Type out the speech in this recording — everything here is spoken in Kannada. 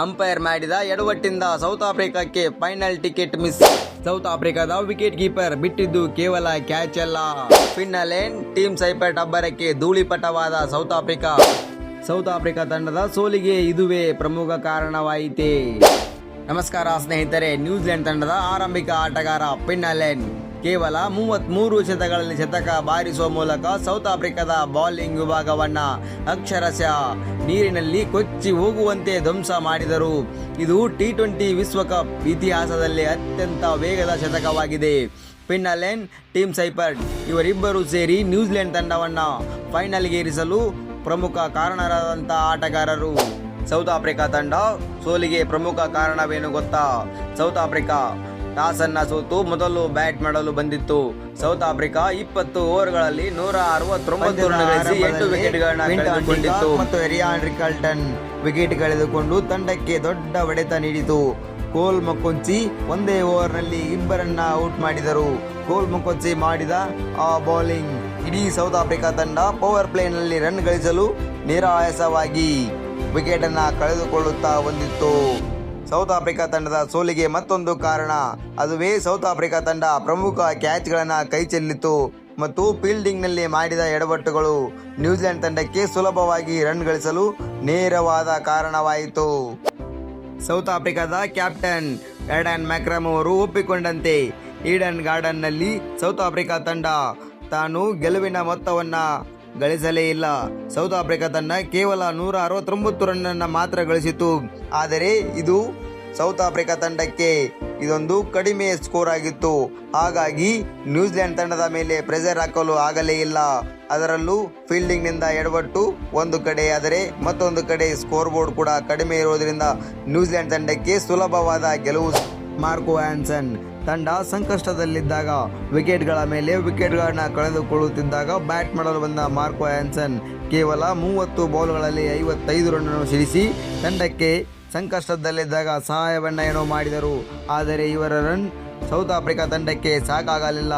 ಅಂಪೈರ್ ಮಾಡಿದ ಎಡವಟ್ಟಿಂದ ಸೌತ್ ಆಫ್ರಿಕಾಕ್ಕೆ ಫೈನಲ್ ಟಿಕೆಟ್ ಮಿಸ್. ಸೌತ್ ಆಫ್ರಿಕಾದ ವಿಕೆಟ್ ಕೀಪರ್ ಬಿಟ್ಟಿದ್ದು ಕೇವಲ ಕ್ಯಾಚ್ ಅಲ್ಲ. ಫಿನ್ನಲೆಂಡ್ ಟೀಮ್ ಸೈಪರ್ಟ್ ಅಬ್ಬರಕ್ಕೆ ಧೂಳಿಪಟವಾದ ಸೌತ್ ಆಫ್ರಿಕಾ ತಂಡದ ಸೋಲಿಗೆ ಇದುವೇ ಪ್ರಮುಖ ಕಾರಣವಾಯಿತೆ. ನಮಸ್ಕಾರ ಸ್ನೇಹಿತರೆ, ನ್ಯೂಜಿಲೆಂಡ್ ತಂಡದ ಆರಂಭಿಕ ಆಟಗಾರ ಫಿನ್ನಲೆಂಡ್ ಕೇವಲ 33 ಶತಕಗಳಲ್ಲಿ ಶತಕ ಬಾರಿಸುವ ಮೂಲಕ ಸೌತ್ ಆಫ್ರಿಕಾದ ಬೌಲಿಂಗ್ ವಿಭಾಗವನ್ನ ಅಕ್ಷರಶಃ ನೀರಿನಲ್ಲಿ ಕೊಚ್ಚಿ ಹೋಗುವಂತೆ ಧ್ವಂಸ ಮಾಡಿದರು. ಇದು T20 ವಿಶ್ವಕಪ್ ಇತಿಹಾಸದಲ್ಲಿ ಅತ್ಯಂತ ವೇಗದ ಶತಕವಾಗಿದೆ. ಫಿನ್ನಲೆಂಡ್, ಟೀಮ್ ಸೈಪರ್ಟ್ ಇವರಿಬ್ಬರು ಸೇರಿ ನ್ಯೂಜಿಲೆಂಡ್ ತಂಡವನ್ನ ಫೈನಲ್ಗೆ ಏರಿಸಲು ಪ್ರಮುಖ ಕಾರಣರಾದಂಥ ಆಟಗಾರರು. ಸೌತ್ ಆಫ್ರಿಕಾ ತಂಡ ಸೋಲಿಗೆ ಪ್ರಮುಖ ಕಾರಣವೇನು ಗೊತ್ತಾ? ಸೌತ್ ಆಫ್ರಿಕಾ ಟಾಸ್ ಅನ್ನ ಸೋತು ಮೊದಲು ಬ್ಯಾಟ್ ಮಾಡಲು ಬಂದಿತ್ತು. ಸೌತ್ ಆಫ್ರಿಕಾ 20 ಓವರ್ಗಳಲ್ಲಿ 169 ರನ್ ಗಳಿಸಿ 8 ವಿಕೆಟ್ಗಳನ್ನು ಕಳೆದುಕೊಂಡಿತ್ತು ಮತ್ತು ರಿಯಾನ್ ರಿಕಲ್ಟನ್ ವಿಕೆಟ್ ಕಳೆದುಕೊಂಡು ತಂಡಕ್ಕೆ ದೊಡ್ಡ ಹೊಡೆತ ನೀಡಿತು. ಕೋಲ್ ಮಕೊಂಚಿ ಒಂದೇ ಓವರ್ನಲ್ಲಿ ಇಬ್ಬರನ್ನ ಔಟ್ ಮಾಡಿದರು. ಕೋಲ್ ಮಕೊಂಚಿ ಮಾಡಿದ ಆ ಬೌಲಿಂಗ್ ಇಡೀ ಸೌತ್ ಆಫ್ರಿಕಾ ತಂಡ ಪವರ್ ಪ್ಲೇನಲ್ಲಿ ರನ್ ಗಳಿಸಲು ನಿರಾಯಾಸವಾಗಿ ವಿಕೆಟ್ ಅನ್ನ ಕಳೆದುಕೊಳ್ಳುತ್ತಾ ಬಂದಿತ್ತು. ಸೌತ್ ಆಫ್ರಿಕಾ ತಂಡದ ಸೋಲಿಗೆ ಮತ್ತೊಂದು ಕಾರಣ, ಅದುವೇ ಸೌತ್ ಆಫ್ರಿಕಾ ತಂಡ ಪ್ರಮುಖ ಕ್ಯಾಚ್ಗಳನ್ನು ಕೈಚೆಲ್ಲಿತು ಮತ್ತು ಫೀಲ್ಡಿಂಗ್ನಲ್ಲಿ ಮಾಡಿದ ಎಡವಟ್ಟುಗಳು ನ್ಯೂಜಿಲೆಂಡ್ ತಂಡಕ್ಕೆ ಸುಲಭವಾಗಿ ರನ್ ಗಳಿಸಲು ನೇರವಾದ ಕಾರಣವಾಯಿತು. ಸೌತ್ ಆಫ್ರಿಕಾದ ಕ್ಯಾಪ್ಟನ್ ಏಡನ್ ಮ್ಯಾಕ್ರಮ್ ಅವರು ಒಪ್ಪಿಕೊಂಡಂತೆ ಈಡನ್ ಗಾರ್ಡನ್ನಲ್ಲಿ ಸೌತ್ ಆಫ್ರಿಕಾ ತಂಡ ತಾನು ಗೆಲುವಿನ ಮೊತ್ತವನ್ನು ಗಳಿಸಲೇ ಇಲ್ಲ. ಸೌತ್ ಆಫ್ರಿಕಾ ತಂಡ ಕೇವಲ 169 ರನ್ನನ್ನು ಮಾತ್ರ ಗಳಿಸಿತು. ಆದರೆ ಇದು ಸೌತ್ ಆಫ್ರಿಕಾ ತಂಡಕ್ಕೆ ಇದೊಂದು ಕಡಿಮೆ ಸ್ಕೋರ್ ಆಗಿತ್ತು. ಹಾಗಾಗಿ ನ್ಯೂಜಿಲೆಂಡ್ ತಂಡದ ಮೇಲೆ ಪ್ರೆಷರ್ ಹಾಕಲು ಆಗಲೇ ಇಲ್ಲ. ಅದರಲ್ಲೂ ಫೀಲ್ಡಿಂಗ್ನಿಂದ ಎಡವಟ್ಟು ಒಂದು ಕಡೆ, ಆದರೆ ಮತ್ತೊಂದು ಕಡೆ ಸ್ಕೋರ್ ಬೋರ್ಡ್ ಕೂಡ ಕಡಿಮೆ ಇರುವುದರಿಂದ ನ್ಯೂಜಿಲೆಂಡ್ ತಂಡಕ್ಕೆ ಸುಲಭವಾದ ಗೆಲುವು. ಮಾರ್ಕೋ ಹ್ಯಾನ್ಸನ್ ತಂಡ ಸಂಕಷ್ಟದಲ್ಲಿದ್ದಾಗ ವಿಕೆಟ್ಗಳ ಮೇಲೆ ವಿಕೆಟ್ಗಳನ್ನು ಕಳೆದುಕೊಳ್ಳುತ್ತಿದ್ದಾಗ ಬ್ಯಾಟ್ ಮಾಡಲು ಬಂದ ಮಾರ್ಕೋ ಹ್ಯಾನ್ಸನ್ ಕೇವಲ 30 ಬಾಲ್ಗಳಲ್ಲಿ 55 ರನ್ನನ್ನು ಸಿಡಿಸಿ ತಂಡಕ್ಕೆ ಸಂಕಷ್ಟದಲ್ಲಿದ್ದಾಗ ಸಹಾಯವನ್ನು ಮಾಡಿದರು. ಆದರೆ ಇವರ ರನ್ ಸೌತ್ ಆಫ್ರಿಕಾ ತಂಡಕ್ಕೆ ಸಾಕಾಗಲಿಲ್ಲ.